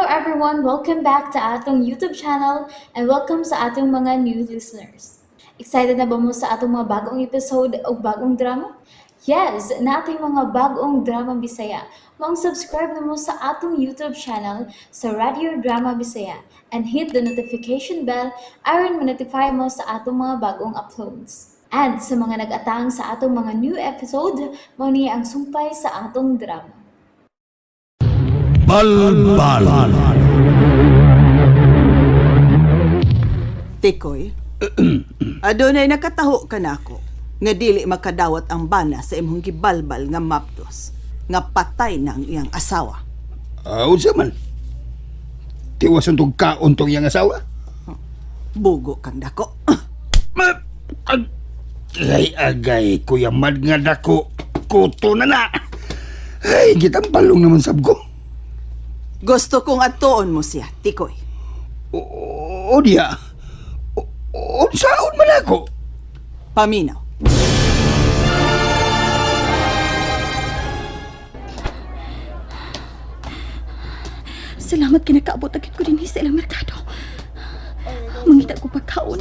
everyone! Welcome back to atong YouTube channel and welcome sa atong mga new listeners. Excited na ba mo sa atong mga bagong episode o bagong drama? Yes, na ating mga bagong drama Bisaya. Subscribe na mo sa atong YouTube channel sa Radio Drama Bisaya and hit the notification bell aron ma-notify mo sa atong mga bagong uploads. And sa mga nag-atang sa atong mga new episode, mo niya ang sumpay sa atong drama. Balbal. Tikoy, adunay nakataho ka na ako nga dili makadawat ang bana sa imong gibalbal nga mapdos nga patay na ang iyang asawa. Unsa man? Tiwas untog kaon tong iyang asawa? Bugo kang dako. Agay, kuya mad nga dako. Kuto na na. Ay, gitambalong naman sabko. Gusto kong atuon mo siya, Tikoy. O diya. Unsaon man ako? Paminaw. Salamat kinakaabot agad ko din sa ilang merkado. Mangita ko pagkaon.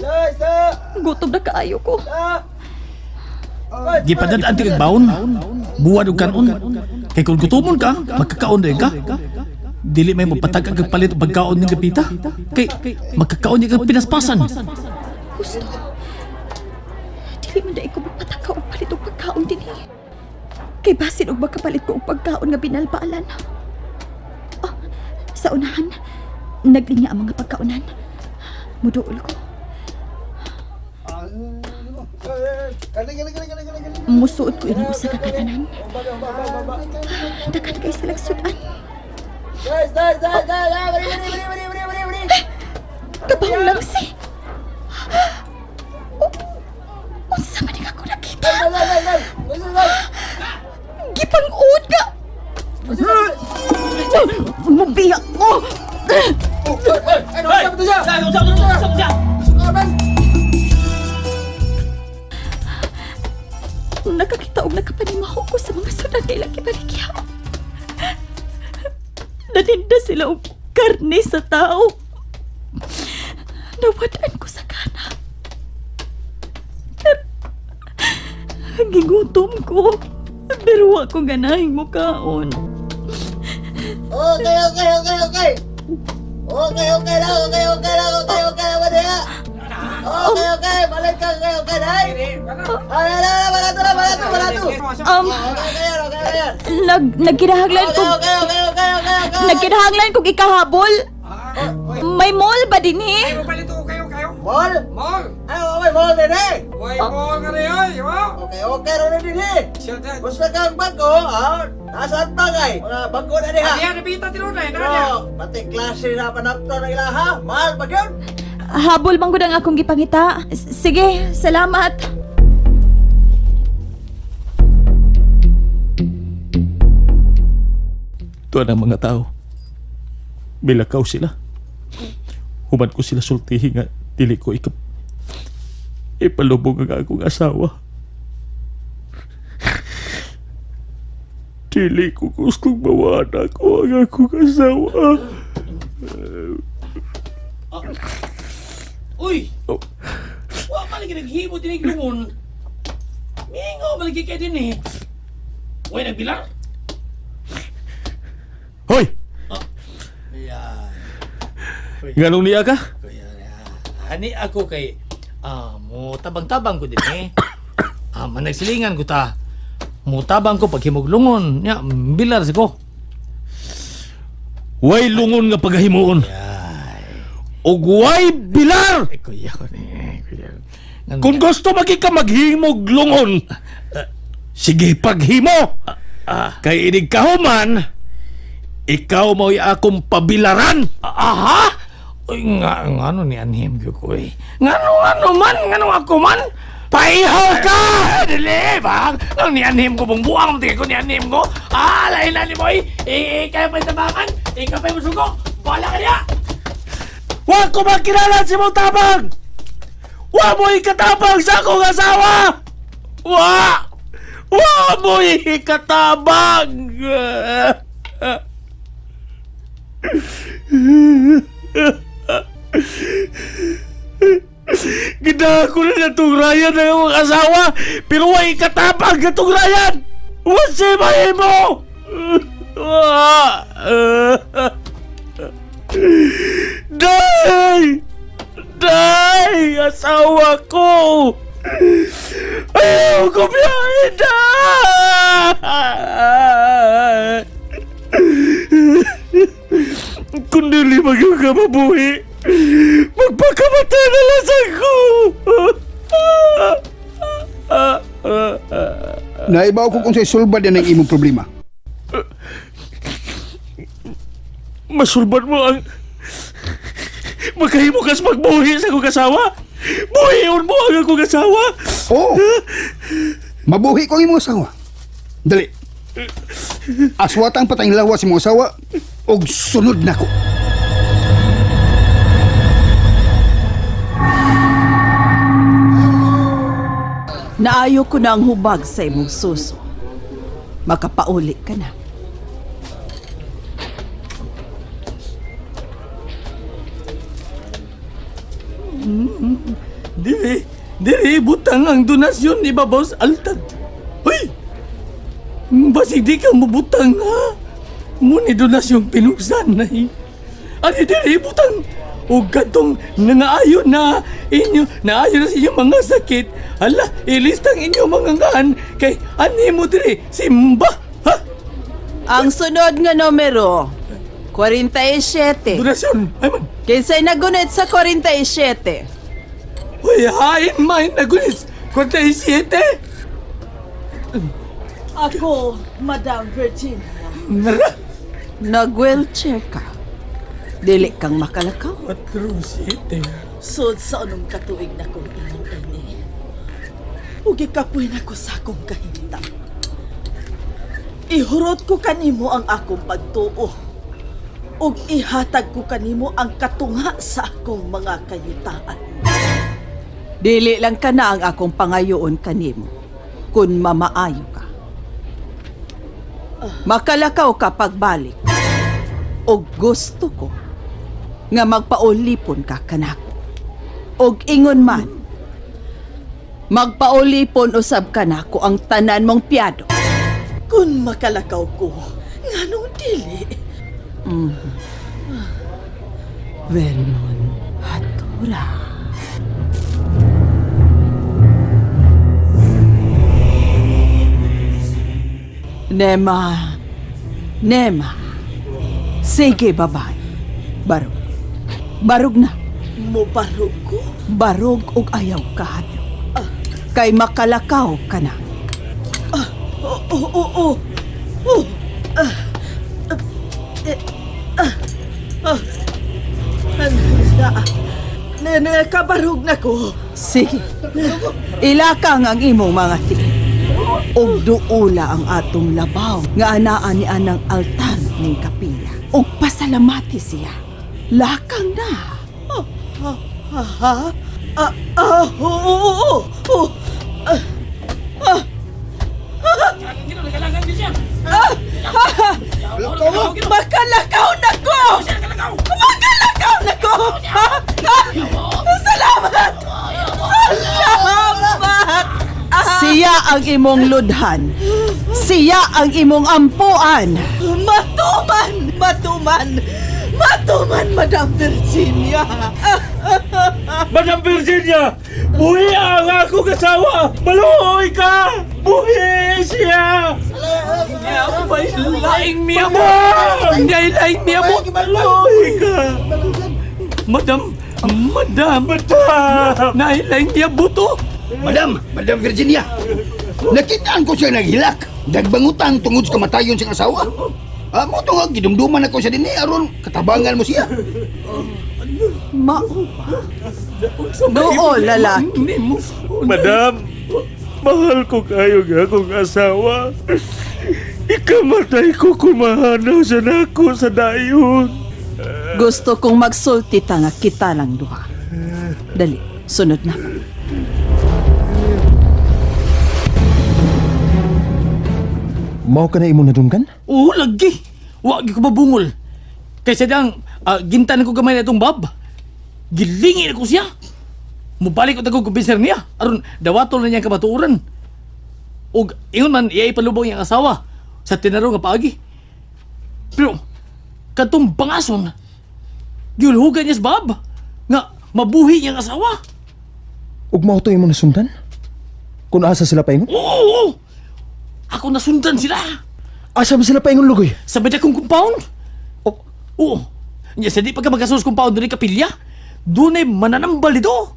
Gutom na kaayo ko. Gipadadaan ti kag baon. Buwad og kanon. Kay kung gutomon ka, magkakaon din ka. Dili may mapatag ang palit og pagkaon ning gapita. Kay magkakaon di kag pinaspasan. Gusto. Dili man dai ko magpatakaw og palit og pagkaon din eh. Kay basin og makapalit ko og pagkaon nga binalbaalan. Oh, sa unahan, naglinya ang mga pagkaonan. Muduol ko. Musuot ko ini usa ka kananan. Dakan kay sa lagsudan. Kabang lang si. Unsa man ako nakita? Gipang-uod ka. Mubiya ko. Nakakita og nakapanimaho ko sa mga sudan na ilang kibaligya. Naninda sila og karne sa tao. Nawadaan ko sa kana. Gigutom ko. Pero ako ganahing mukaon. Okay lang, balik ka, okay, dahil. Balato. Nagkinahanglan ko. Okay. Nagkinahanglan kog ikahabol. May mall ba din eh? Mall? Ay, okay, mall din eh. Okay, ron na din eh. Gusto kang bago, nasaan bagay? Bago na din ha. Pati klase na panapto na ilaha, mahal ba yun? Habol bang gud ang akong gipangita. Sige, salamat. Tuwa ng mga tao. Bilakaw sila. Human ko sila sultihi nga dili ko ipalubog ang akong asawa. Dili ko gustong mawala ko ang akong asawa. Uy! Oh. Wa malagi naghimo tinig lungon. Mingaw malagi kay din eh. Uy, nagbilar? Hoy! Ayan. Ganong niya ka? Ani ako kay mo tabang-tabang ko din eh. Managsilingan ko ta. Mo tabang ko pag himuglungon. Ya, bilar si ko. Way lungon nga paghahimuon. Og way bilar! Kuya ko ni. Kuya. Kung gusto ka maghimog lungon, sige paghimo. Kay inig kahuman, ikaw mo'y akong pabilaran. Aha! Uy, ngano ni anhim ko eh. Ngano ako man? Paihaw ka! Dili, bang! Nang ni anhim ko bungbuang, tingin ko ni anhim ko. Lain na ni boy. Ikaw pa'y tabangan. Ikaw pa'y musugo. Wala ka niya. Wa ko makilala si mong tabang! Wa mo'y katabang sa akong asawa! Wa mo'y katabang! Gidako na na itong Ryan ng mga asawa, pero way katapang na itong Ryan! Wasi mahin mo! Day! Day! Asawa ko! Ayaw ko biyahin na! Kung dili magyang ka mabuhi, magpakamatay na lasang ko! Naibaw ko kung sa'y sulbad yan ang imong problema. Masulban mo ang... Magkahimo kas magbuhi sa kong asawa! Buhiyon mo ang akong asawa! Oo! Mabuhi ko ang imong asawa. Dali. Aswatang patayng lawas imong asawa og sunod nako. Naayo ko na ang hubag sa imong suso. Makapauli ka na. Dili, butang ang donasyon ni Babaw sa altar. Hoy! Basig di ka mabutang, ha? Muni donasyon pinugsan na, Ani dili, butang. O katong nangaayon na inyo, naayon na sa inyong mga sakit. Hala, ilistang inyong mga ngaan kay ani mo diri, simba, ha? Ang sunod nga numero, 47. Donasyon, ay man. Kinsay nagunit sa 47? Hoy, hain man, nagulis. 47. Ako, Madam Virginia. Nara. Nag-wheelchair ka. Dili kang makalakaw. 47. Sud sa anong katuig na kong inong ini. Ugi kapoy na ko sa akong kahimtang. Ihurot ko kanimo ang akong pagtuo. Ug ihatag ko kanimo ang katungha sa akong mga kayutaan. Dili lang ka na ang akong pangayoon kanimo kun mamaayo ka. Makalakaw ka pagbalik. Og gusto ko nga magpaulipon ka kanako. Og ingon man, magpaulipon usab kanako ang tanan mong piyado. Kun makalakaw ko, nganong dili? Vernon Hatura. Nema. Sige, babae. Barog na. Mo barog ko? Barog og ayaw ka. Kay makalakaw ka na. Kabarog na ko. Sige. Ilakang ang imong mga tiil. Og duula ang atong labaw nga anaan ni anang altar ning kapilya. Og pasalamati siya. Lakang na. Makalakaw na ko! Makalakaw na ko! Salamat! Salamat! Siya ang imong ludhan. Siya ang imong ampuan. Matuman, Madam Virginia. Madam Virginia! Buhi ang akong asawa! Maluhoy ka! Buhi siya! May laing miya mo! May laing miya mo! Maluhoy ka! Madam! Nailaing miya buto! Madam Virginia, nakitaan ko siya naghilak. Dagbangutan tungod sa kamatayon siyang asawa. Mo to nga, gidumduman ako siya din aron katabangan mo siya. Mao ba? Noo, lalaki. Madam, mahal ko kayo nga akong asawa. Ikamatay ko kumahanaw sa nako sa dayon. Gusto kong magsulti ta nga kita lang duha. Dali, sunod na. Mao ka na imong nadunggan? Oo, lagi! Wag ko mabungol. Kaysa dang, gintan ko gamay na itong bab. Gilingin ako siya. Mubalik ko tagong kumbinser niya. Aron, dawatol na niya kabatuuran. O, ingon man, iya ipalubong niyang asawa sa tinaro nga paagi. Pero, katong bangason, giulhugan niya sa bab. Nga, mabuhi niyang asawa. Ug mao to imong nasundan? Kung asa sila paingon? Oo! Ako nasundan sila. Asa ba sila paingon lugoy? Sa beda kong compound. Oh, Oo. Nya sa di pagka magasos compound doon kapilya, doon ay mananambal dito.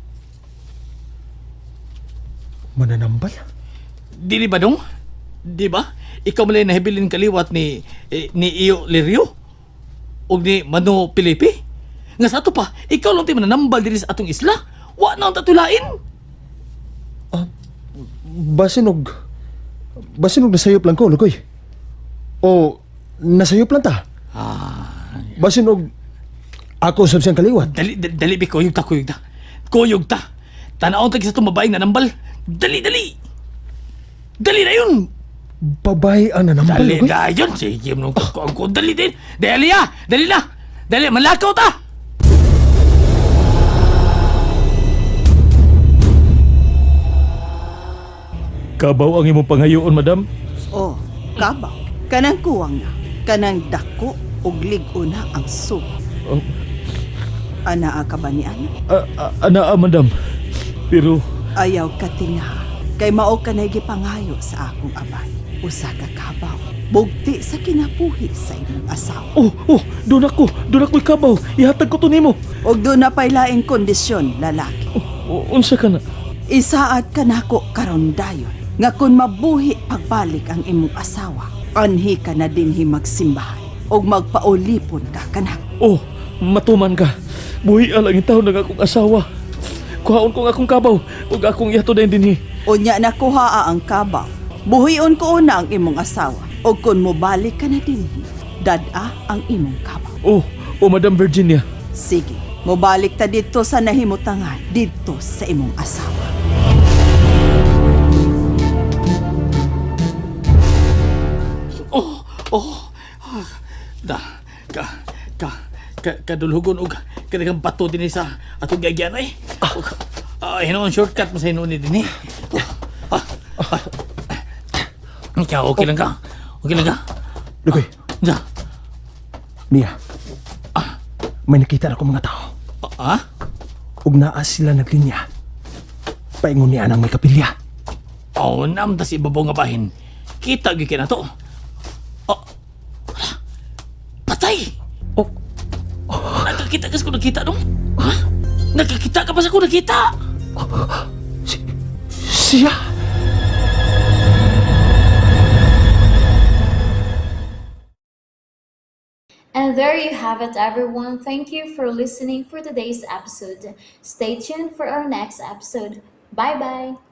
mananambal? Dili ba dong? Di ba? Ikaw malay nahibilin kaliwat ni Iyo Lirio? O ni Mano Pilipi? Nga sa ato pa, ikaw lang tayo mananambal diri sa atong isla. Wa na ang tatulain. Basinog nasayop lang ko, lugoy. O nasayop lang ta? Basinog ako sab siyang kaliwat. Dali, bi, kuyog ta. Kuyog ta. Tanaon tag sa itong babaeng nanambal. Dali na yun. Babae ang nanambal, Dali lugoy. na yun. Sige mo nung ko. Dali din. Dali na. Dali, malakaw ta. Kabaw ang imong pangayoon, madam. Oh, kabaw. Kanang kuwang na. Kanang dako ug lig-o na ang sugo. Oh. Anaa ka ba ni Ana? Anaa, madam. Pero, Ayaw ka tingaha. Kay mao ka na gipangayo sa akong abay. Usa ka kabaw. Bugti sa kinabuhi sa imong asawa. doon ako ikabaw. Ihatag ko to nimo. Og doon na pay laing kondisyon, lalaki. Unsa ka na? Isaad ka nako karon dayon. Nga kung mabuhi pagbalik ang imong asawa, anhi ka na dinhi magsimbahan og magpaulipon ka kanako. Matuman ka. Buhi alang itaw ng akong asawa. Kuhaon ko ng akong kabaw. Ug akong ihato na dinhi. Unya nakuha ang kabaw. Buhion ko una ang imong asawa. O kung mobalik ka na dinhi, dada ang imong kabaw. Madam Virginia. Sige, mobalik ta dito sa nahimutangan, dito sa imong asawa. Kadulhugon og kadagang bato din sa atong gagyan ay. Hinoon shortcut mo sa hinuon ni din eh. Ikaw, okay lang ka? Lugoy, Ja. Mia. May nakita na akong mga tao. Ug naa sila naglinya. Paingon ni anang may kapilya. Nam tas ibabaw nga bahin. Kita gyud na to. Patay. Nakakita ka sa ko nakita dong? Nakakita ka pa sa ko nakita? Siya! And there you have it, everyone. Thank you for listening for today's episode. Stay tuned for our next episode. Bye bye.